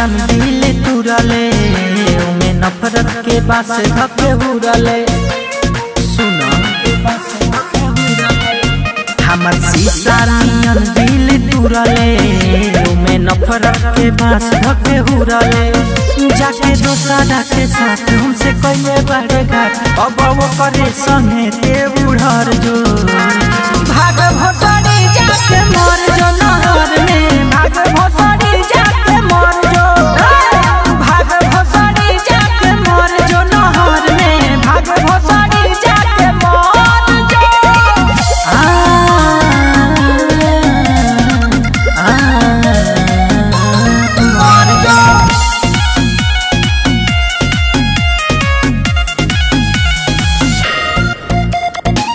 नियन दिल तुरले में नफरत के बास धके उड़ले सुनो हमर शीशा नियन दिल तुरले में नफरत के बास धके उड़ले जाके दोसरा के साथ हमसे कइले बड़े घाट अब वो करे संगे ते उड़र जो भाग भोसड़ी जाके मर जो नहर में भाग भोसड़ी जाके मर जो भाग भोसड़ी जाके मर जो नहर में भाग भोसड़ी जाके मर जो मर जो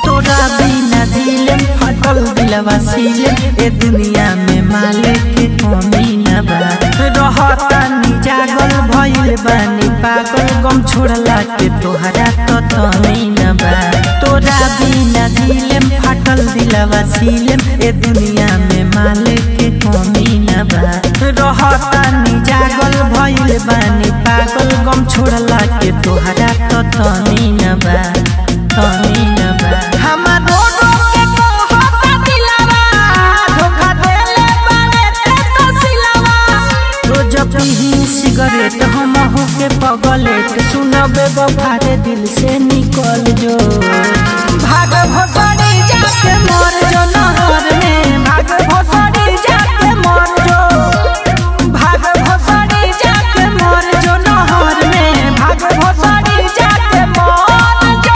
तोरा बिना दिलम फटल दिलवा सीलम ए दुनिया में मालिक के कमी न बा रहता नी जागल भइल बानी पागल गम छोड़ला के तोहरा तो तमी न बा तोरा बिना दिलम फटल दिलवा सीलम ए दुनिया में मालिक के कमी न बा रहता नी जागल भइल बानी पागल गम छोड़ला के तोहरा तो तमी न बा तमी न बा हमारो के कहता दिलवा धोखा देले बारे ते तो सिलवा रोज पीही सिगरेट हम हो के पगलेट सुनबे बफारे दिल से निकल जो भाग भोसड़ी जाके मर जो नहर में भाग भोसड़ी जाके मर जो भाग भोसड़ी जाके मर जो नहर में भाग भोसड़ी जाके मर जो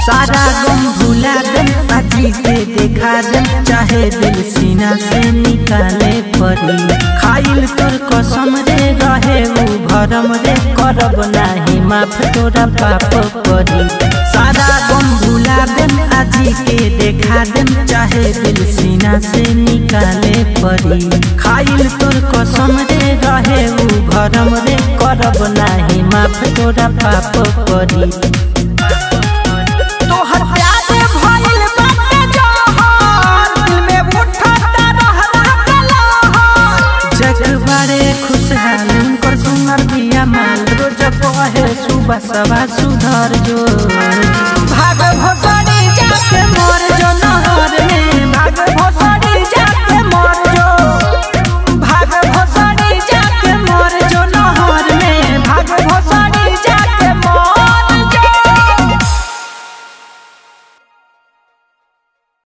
सारा गम भुला दम आजी के देखा दम चाहे दिल सीना से निकाले पड़ी खाइल तोर कसम रे रहे वो भरम रे करब नाही माफ तोरा पाप पड़ी सारा गम भुला दम आजी के देखा दम चाहे दिल सीना से निकाले पड़ी खाइल तोर कसम रे रहे वो भरम रे करब नाही माफ तोरा पाप पड़ी खुशहाल उनकर सुनर बिया माल रोज कहे सुबह सवा सुधर जो भाग भोसड़ी जाके मर जो